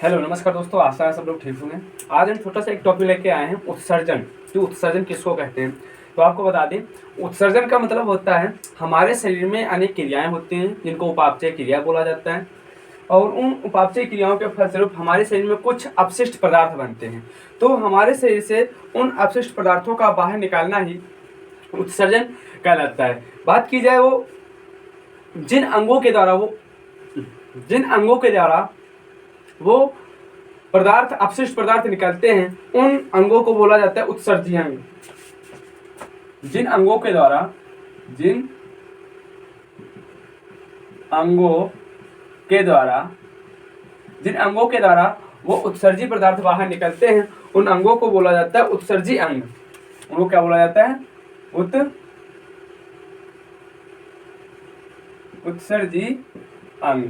Hello नमस्कार दोस्तों, आशा है सब लोग ठीक होंगे। आज हम छोटा सा एक टॉपिक लेके आए हैं, उत्सर्जन। कि उत्सर्जन किसको कहते हैं, तो आपको बता दें, उत्सर्जन का मतलब होता है हमारे शरीर में अनेक क्रियाएं होती हैं जिनको उपापचय क्रिया बोला जाता है, और उन उपापचय क्रियाओं के फलस्वरूप हमारे शरीर में कुछ अपशिष्ट पदार्थ बनते हैं। तो हमारे शरीर से उन अपशिष्ट पदार्थों का बाहर निकालना ही उत्सर्जन कहलाता है। बात की जाए वो जिन अंगों के द्वारा वो पदार्थ अपशिष्ट पदार्थ निकलते हैं, उन अंगों को बोला जाता है उत्सर्जी अंग। जिन अंगों के द्वारा वो उत्सर्जी पदार्थ बाहर निकलते हैं, उन अंगों को बोला जाता है उत्सर्जी अंग। उनको क्या बोला जाता है? उत्सर्जी अंग।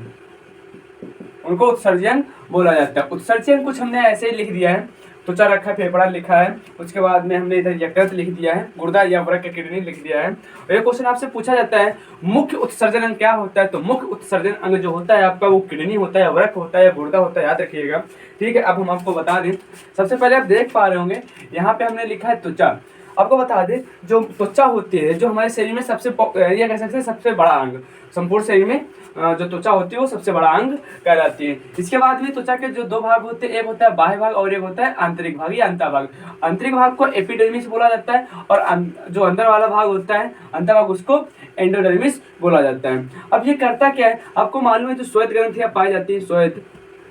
उनको उत्सर्जी अंग बोला जाता है। उत्सर्जी अंग कुछ हमने ऐसे ही लिख दिया है, त्वचा रखा है, फेफड़ा लिखा है, उसके बाद में हमने इधर यकृत लिख दिया है, गुर्दा या वृक्क किडनी लिख दिया है। और ये क्वेश्चन आपसे पूछा जाता है मुख्य उत्सर्जन अंग क्या होता है, तो मुख्य उत्सर्जन अंग जो होता है आपका वो किडनी होता है, वृक्क होता है, गुर्दा होता है, याद रखिएगा। ठीक है, अब हम आपको बता दें, सबसे पहले आप देख पा रहे होंगे यहाँ पे हमने लिखा है त्वचा। आपको बता दें, जो त्वचा होती है जो हमारे शरीर में सबसे ये कह सकते हैं सबसे बड़ा अंग, संपूर्ण शरीर में जो त्वचा होती है वो सबसे बड़ा अंग कहलाती है। इसके बाद में त्वचा के जो दो भाग होते हैं, एक होता है बाह्य भाग और एक होता है आंतरिक भाग या अंतःभाग। आंतरिक भाग को एपिडर्मिस बोला जाता है और जो अंदर वाला भाग होता है अंतःभाग उसको एंडोडर्मिस बोला जाता है। अब ये करता क्या है, आपको मालूम है जो श्वेत ग्रंथियां पाई जाती है, श्वेत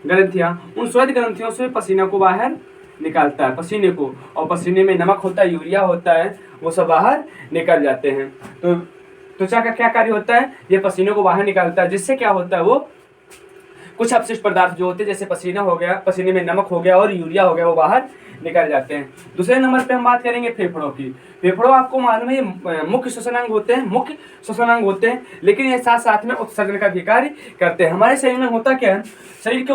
ग्रंथियां, उन श्वेत ग्रंथियों से पसीना को बाहर निकालता है, पसीने को, और पसीने में नमक होता है, यूरिया होता है, वो सब बाहर निकल जाते हैं। तो त्वचा का क्या कार्य होता है, ये पसीने को बाहर निकालता है, जिससे क्या होता है वो कुछ अपशिष्ट पदार्थ जो होते हैं जैसे पसीना हो गया, पसीने में नमक हो गया और यूरिया हो गया, वो बाहर निकल जाते हैं। दूसरे नंबर पे हम बात करेंगे फेफड़ों की। फेफड़ों आपको मालूम है ये मुख्य श्वसन अंग होते हैं, लेकिन ये साथ साथ में उत्सर्जन का भी कार्य करते हैं। हमारे शरीर में होता क्या है, शरीर के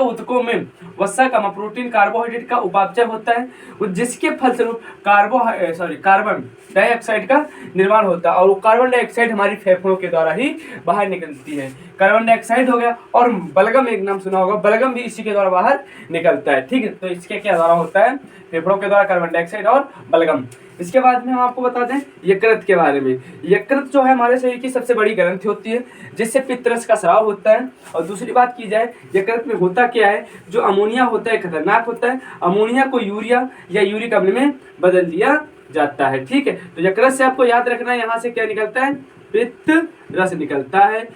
ऊतकों में वसा कम प्रोटीन कार्बोहाइड्रेट का उपापचय होता है, जिसके फलस्वरूप कार्बन डाइऑक्साइड का निर्माण होता है, और वो कार्बन डाइऑक्साइड हमारी फेफड़ों के द्वारा ही बाहर निकलती है। कार्बन डाइऑक्साइड हो गया, और बलगम, एक नाम सुना होगा, बलगम भी इसी के द्वारा बाहर निकलता है। ठीक है, तो इसके क्या द्वारा होता है, फेफड़ों के द्वारा कार्बन डाइऑक्साइड और बलगम। इसके बाद में हम आपको बता दें यकृत के बारे में। यकृत जो है हमारे शरीर की सबसे बड़ी ग्रंथि होती है, जिससे पित्तरस का स्राव होता है। और दूसरी बात की जाए, यकृत में होता क्या है, जो अमोनिया होता है खतरनाक होता है, अमोनिया को यूरिया या यूरिक अम्ल में बदल दिया जाता है। ठीक है, तो यकृत से आपको याद रखना है, यहाँ से क्या निकलता है, पित्तरस निकलता है,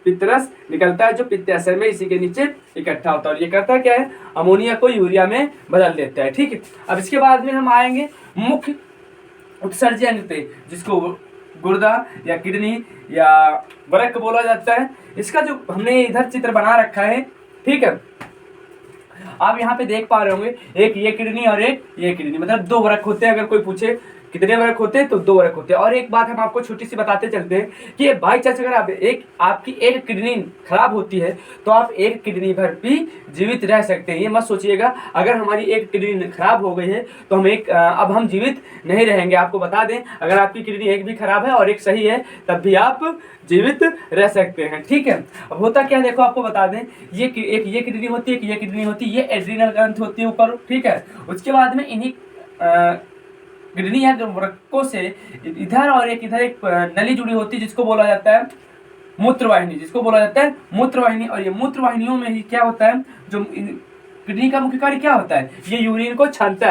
पित्तरस निकलता है, जो पित्ताशय में इसी के नीचे इकट्ठा होता है, और ये करता क्या है, अमोनिया को यूरिया में बदल देता है। ठीक है, अब इसके बाद में हम आएंगे मुख्य उत्सर्जी अंग पे, जिसको गुर्दा या किडनी या वृक्क बोला जाता है। इसका जो हमने इधर चित्र बना रखा है, ठीक है, आप यहाँ पे देख पा रहे होंगे, एक ये किडनी और एक ये किडनी, मतलब दो वृक्क होते हैं। अगर कोई पूछे कितने वृक्क होते हैं, तो दो वृक्क होते हैं। और एक बात हम आपको छोटी सी बताते चलते हैं कि बाई चांस अगर आपकी एक किडनी खराब होती है, तो आप एक किडनी भर भी जीवित रह सकते हैं। ये मत सोचिएगा अगर हमारी एक किडनी खराब हो गई है तो अब हम जीवित नहीं रहेंगे। आपको बता दें, अगर आपकी किडनी एक भी खराब है और एक सही है, तब भी आप जीवित रह सकते हैं। ठीक है, अब होता क्या है, देखो आपको बता दें, ये किडनी होती है, ये किडनी होती है, ये एड्रीनल ग्रंथि होती है ऊपर। ठीक है, उसके बाद में इन्हीं किडनी या वृक्कों से इधर और इधर एक नली जुड़ी होती है, जिसको बोला जाता है मूत्रवाहिनी। और ये मूत्रवाहिनियों में ही क्या होता है, जो किडनी का मुख्य कार्य क्या होता है, ये यूरिन को छानता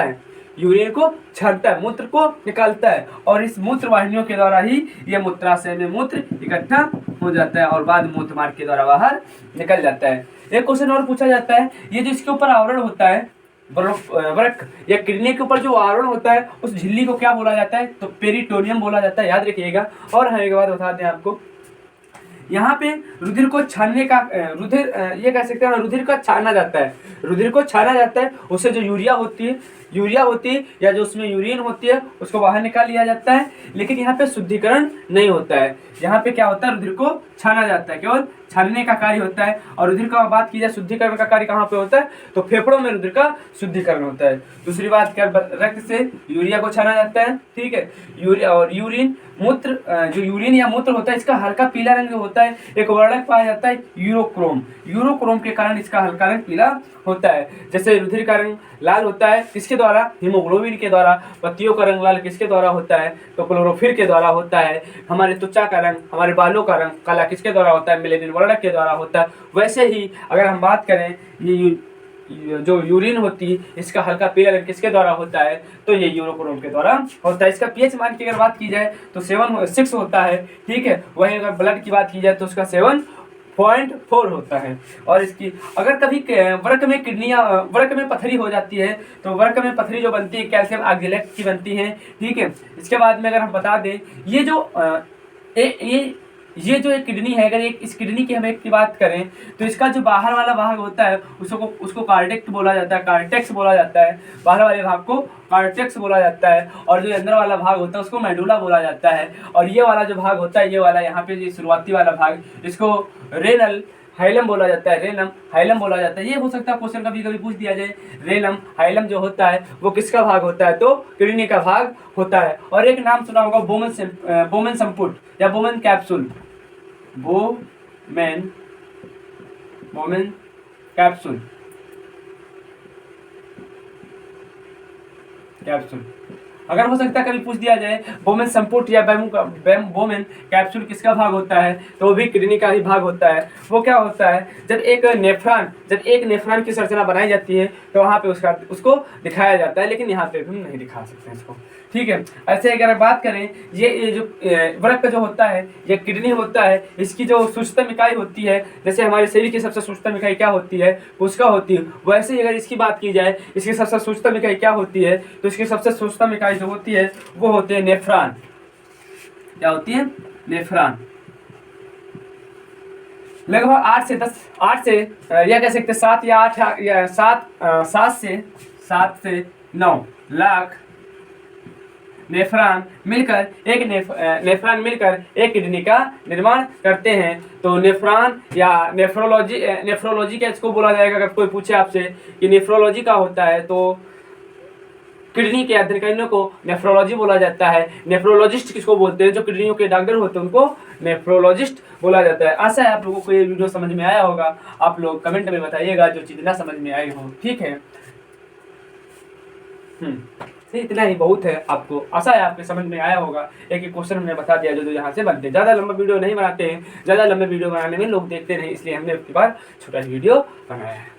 है, मूत्र को निकालता है, और इस मूत्रवाहिनियों के द्वारा ही ये मूत्राशय में मूत्र इकट्ठा हो जाता है और बाद मूत्र मार्ग के द्वारा बाहर निकल जाता है। एक क्वेश्चन और पूछा जाता है, ये जो इसके ऊपर आवरण होता है वृक्क या किडनी के ऊपर जो आवरण होता है, उस झिल्ली को क्या बोला जाता है, तो पेरिटोनियम बोला जाता है, याद रखिएगा। और हम एक बात बता दें आपको, यहाँ पे रुधिर को छानने का ये कह सकते हैं, रुधिर को छाना जाता है, उससे जो यूरिया होती है या जो उसमें यूरिन होती है, उसको बाहर निकाल लिया जाता है। लेकिन यहाँ पे शुद्धिकरण नहीं होता है, यहाँ पे क्या होता है, रुधिर को छाना जाता है, केवल छानने का कार्य होता है। और रुधिर का बात की जाए शुद्धिकरण का कार्य कहाँ पे होता है, तो फेफड़ों में रुधिर का शुद्धिकरण होता है। दूसरी बात क्या, रक्त से यूरिया को छाना जाता है, ठीक है। यूरिया और यूरिन मूत्र, जो यूरिन या मूत्र होता है इसका हल्का पीला रंग होता है। एक वर्णक पाया जाता है यूरोक्रोम, यूरोक्रोम के कारण इसका हल्का रंग पीला होता है। जैसे रुधिर का रंग लाल होता है किसके द्वारा, हीमोग्लोबिन के द्वारा। पत्तियों का रंग लाल किसके द्वारा होता है, तो क्लोरोफिल के द्वारा होता है। हमारे त्वचा का रंग, हमारे बालों का रंग काला किसके द्वारा होता है, मेलेनिन वर्णक के द्वारा होता है। वैसे ही अगर हम बात करें ये जो यूरिन होती है इसका हल्का पीला रंग किसके द्वारा होता है, तो ये यूरोक्रोम के द्वारा होता है। इसका पीएच मान की अगर बात की जाए तो 7.6 होता है, ठीक है। वहीं अगर ब्लड की बात की जाए तो उसका 7.4 होता है। और इसकी अगर कभी वृक्क में किडनियाँ, वृक्क में पथरी हो जाती है तो वृक्क में पथरी जो बनती है कैल्शियम ऑक्जेलेट की बनती है, ठीक है। इसके बाद में अगर हम बता दें ये जो एक किडनी है, अगर इस किडनी की हम एक की बात करें तो इसका जो बाहर वाला भाग होता है उसको कार्टेक्ट बोला जाता है, कार्टेक्स बोला जाता है। बाहर वाले भाग को कार्टेक्स बोला जाता है। और जो अंदर वाला भाग होता है उसको मेडुला बोला जाता है। और ये वाला जो भाग होता है, ये वाला यहाँ पे जो शुरुआती वाला भाग, इसको रेनल हाइलम बोला जाता है, रेनम हाइलम बोला जाता है। ये हो सकता है क्वेश्चन कभी कभी पूछ दिया जाए, रेनम हाइलम जो होता है वो किसका भाग होता है, तो किडनी का भाग होता है। और एक नाम सुना होगा बोमेन संपुट या बोमेन कैप्सूल, बोमेन कैप्सूल अगर हो सकता है कभी पूछ दिया जाए बोमेन संपुट या बोमेन कैप्सूल किसका भाग होता है, तो वो भी किडनी का ही भाग होता है। वो क्या होता है, जब एक नेफ्रॉन की संरचना बनाई जाती है तो वहाँ पे उसको दिखाया जाता है, लेकिन यहाँ पे हम नहीं दिखा सकते इसको, ठीक है। ऐसे अगर बात करें ये जो वृक्क जो होता है, ये किडनी होता है, इसकी जो सूक्ष्म इकाई होती है, जैसे हमारे शरीर की सबसे सूक्ष्म इकाई क्या होती है, कोशिका होती है। वैसे ही अगर इसकी बात की जाए इसकी सबसे सूक्ष्म इकाई क्या होती है, तो इसकी सबसे सूक्ष्म इकाई जो होती है वो होती है नेफ्रॉन। क्या होती है, नेफ्रॉन। लगभग 8 से या कह सकते 7 या 8 या 7 से 9 लाख नेफ्रॉन मिलकर एक किडनी का निर्माण करते हैं। तो नेफ्रॉन या नेफ्रोलॉजी क्या इसको बोला जाएगा, अगर कोई पूछे आपसे कि नेफ्रोलॉजी का होता है तो किडनी के अध्ययन को नेफ्रोलॉजी बोला जाता है। नेफ्रोलॉजिस्ट किसको बोलते हैं, जो किडनियों के डॉक्टर होते हैं उनको नेफ्रोलॉजिस्ट बोला जाता है। आशा है आप लोगों को ये वीडियो समझ में आया होगा। आप लोग कमेंट में बताइएगा जो चीज़ ना समझ में आई हो, ठीक है। इतना ही बहुत है। आपको आशा है आपके समझ में आया होगा। एक क्वेश्चन हमने बता दिया जो यहाँ से बनते हैं। ज़्यादा लंबा वीडियो नहीं बनाते हैं, ज़्यादा लंबे वीडियो बनाने में लोग देखते नहीं, इसलिए हमने एक बार छोटा वीडियो बनाया है।